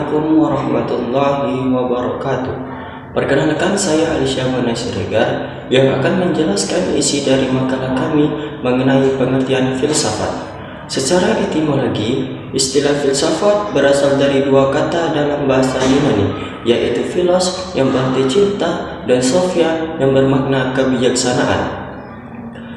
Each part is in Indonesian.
Assalamualaikum warahmatullahi wabarakatuh. Perkenalkan, saya Ali Syahwana Siregar yang akan menjelaskan isi dari makalah kami mengenai pengertian filsafat. Secara etimologi, istilah filsafat berasal dari dua kata dalam bahasa Yunani, yaitu philos yang berarti cinta dan sophia yang bermakna kebijaksanaan.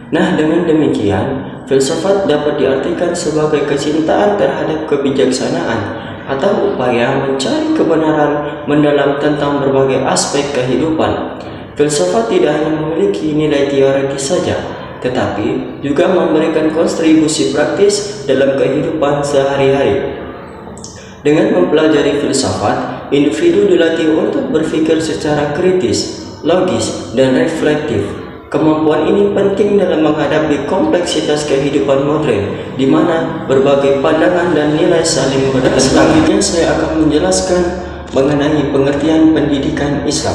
Nah, dengan demikian, filsafat dapat diartikan sebagai kecintaan terhadap kebijaksanaan atau upaya mencari kebenaran mendalam tentang berbagai aspek kehidupan. Filsafat tidak hanya memiliki nilai teoritis saja, tetapi juga memberikan kontribusi praktis dalam kehidupan sehari-hari. Dengan mempelajari filsafat, individu dilatih untuk berpikir secara kritis, logis, dan reflektif. Kemampuan ini penting dalam menghadapi kompleksitas kehidupan modern, di mana berbagai pandangan dan nilai saling bertentangan. Selanjutnya saya akan menjelaskan mengenai pengertian pendidikan Islam.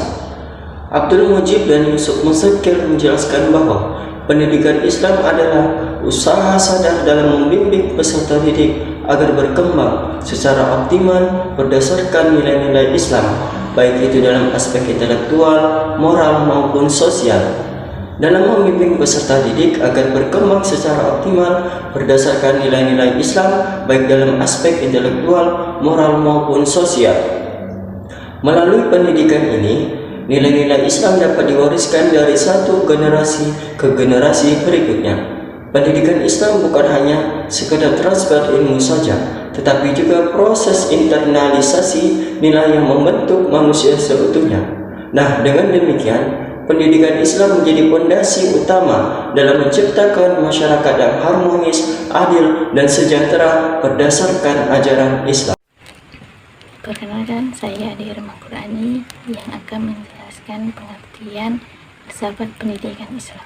Abdul Mujib dan Yusuf Musakir menjelaskan bahwa pendidikan Islam adalah usaha sadar dalam membimbing peserta didik agar berkembang secara optimal berdasarkan nilai-nilai Islam, baik itu dalam aspek intelektual, moral, maupun sosial. Dalam membimbing peserta didik agar berkembang secara optimal berdasarkan nilai-nilai Islam, baik dalam aspek intelektual, moral, maupun sosial. Melalui pendidikan ini, nilai-nilai Islam dapat diwariskan dari satu generasi ke generasi berikutnya. Pendidikan Islam bukan hanya sekedar transfer ilmu saja, tetapi juga proses internalisasi nilai yang membentuk manusia seutuhnya. Nah, dengan demikian, pendidikan Islam menjadi fondasi utama dalam menciptakan masyarakat yang harmonis, adil, dan sejahtera berdasarkan ajaran Islam. Perkenalkan, saya Adi Qurani yang akan menjelaskan pengertian filsafat pendidikan Islam.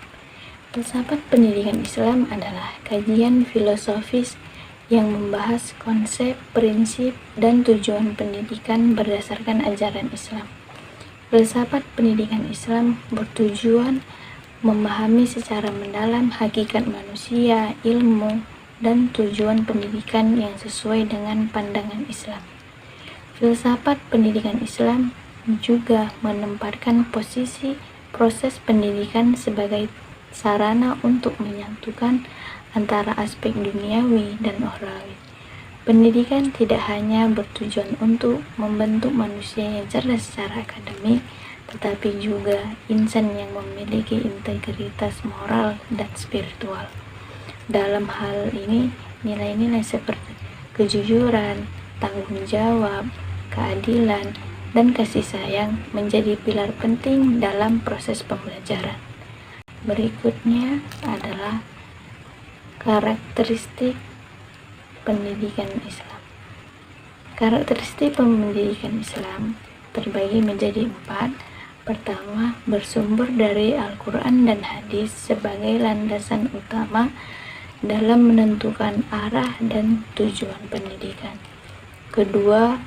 Filsafat pendidikan Islam adalah kajian filosofis yang membahas konsep, prinsip, dan tujuan pendidikan berdasarkan ajaran Islam. Filsafat pendidikan Islam bertujuan memahami secara mendalam hakikat manusia, ilmu, dan tujuan pendidikan yang sesuai dengan pandangan Islam. Filsafat pendidikan Islam juga menempatkan posisi proses pendidikan sebagai sarana untuk menyatukan antara aspek duniawi dan ukhrawi. Pendidikan tidak hanya bertujuan untuk membentuk manusia yang cerdas secara akademik, tetapi juga insan yang memiliki integritas moral dan spiritual. Dalam hal ini, nilai-nilai seperti kejujuran, tanggung jawab, keadilan, dan kasih sayang menjadi pilar penting dalam proses pembelajaran. Berikutnya adalah karakteristik pendidikan Islam. Karakteristik pendidikan Islam terbagi menjadi 4. Pertama, bersumber dari Al-Quran dan Hadis sebagai landasan utama dalam menentukan arah dan tujuan pendidikan. Kedua,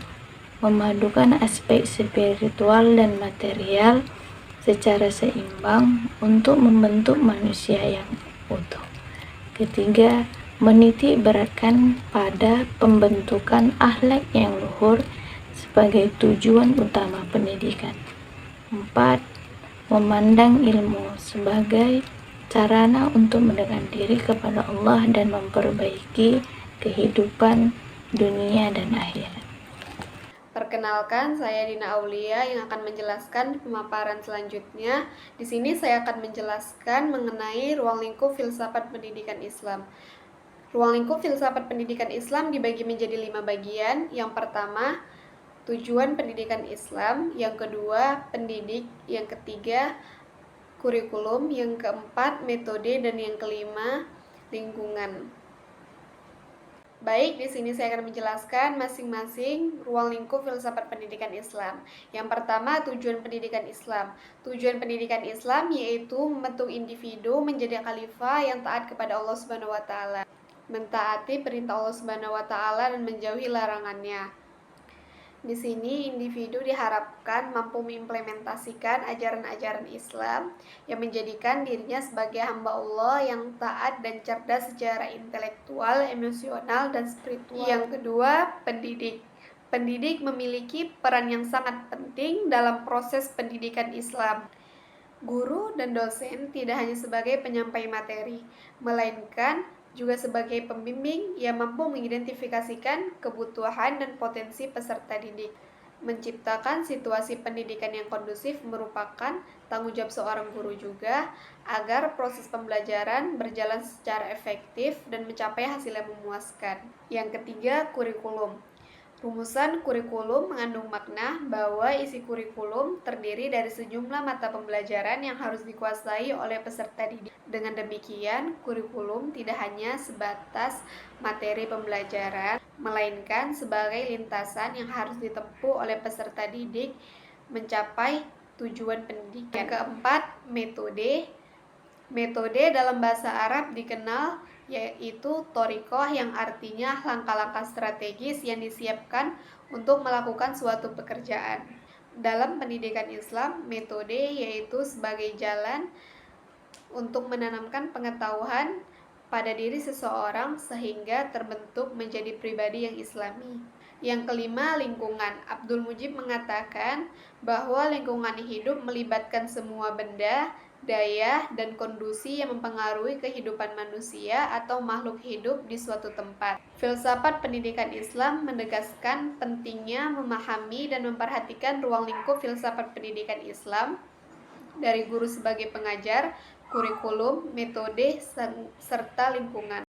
memadukan aspek spiritual dan material secara seimbang untuk membentuk manusia yang utuh. Ketiga, menitik beratkan pada pembentukan akhlak yang luhur sebagai tujuan utama pendidikan. 4. Memandang ilmu sebagai sarana untuk mendekatkan diri kepada Allah dan memperbaiki kehidupan dunia dan akhirat. Perkenalkan, saya Dina Aulia yang akan menjelaskan pemaparan selanjutnya. Di sini saya akan menjelaskan mengenai ruang lingkup filsafat pendidikan Islam. Ruang lingkup filsafat pendidikan Islam dibagi menjadi 5 bagian. Yang pertama, tujuan pendidikan Islam. Yang kedua, pendidik. Yang ketiga, kurikulum. Yang keempat, metode. Dan yang kelima, lingkungan. Baik, di sini saya akan menjelaskan masing-masing ruang lingkup filsafat pendidikan Islam. Yang pertama, tujuan pendidikan Islam. Tujuan pendidikan Islam yaitu membentuk individu menjadi khalifah yang taat kepada Allah Subhanahu wa taala, mentaati perintah Allah Subhanahu wa taala dan menjauhi larangannya. Di sini individu diharapkan mampu mengimplementasikan ajaran-ajaran Islam yang menjadikan dirinya sebagai hamba Allah yang taat dan cerdas secara intelektual, emosional, dan spiritual. Yang kedua, pendidik. Pendidik memiliki peran yang sangat penting dalam proses pendidikan Islam. Guru dan dosen tidak hanya sebagai penyampai materi, melainkan juga sebagai pembimbing yang mampu mengidentifikasikan kebutuhan dan potensi peserta didik. Menciptakan situasi pendidikan yang kondusif merupakan tanggung jawab seorang guru juga agar proses pembelajaran berjalan secara efektif dan mencapai hasil yang memuaskan. Yang ketiga, kurikulum. Rumusan kurikulum mengandung makna bahwa isi kurikulum terdiri dari sejumlah mata pembelajaran yang harus dikuasai oleh peserta didik. Dengan demikian, kurikulum tidak hanya sebatas materi pembelajaran, melainkan sebagai lintasan yang harus ditempuh oleh peserta didik mencapai tujuan pendidikan. Yang keempat, metode. Metode dalam bahasa Arab dikenal yaitu thoriqoh, yang artinya langkah-langkah strategis yang disiapkan untuk melakukan suatu pekerjaan. Dalam pendidikan Islam, metode yaitu sebagai jalan untuk menanamkan pengetahuan pada diri seseorang sehingga terbentuk menjadi pribadi yang islami. Yang kelima, lingkungan. Abdul Mujib mengatakan bahwa lingkungan hidup melibatkan semua benda, daya, dan kondisi yang mempengaruhi kehidupan manusia atau makhluk hidup di suatu tempat. Filsafat pendidikan Islam menegaskan pentingnya memahami dan memperhatikan ruang lingkup filsafat pendidikan Islam dari guru sebagai pengajar, kurikulum, metode, serta lingkungan.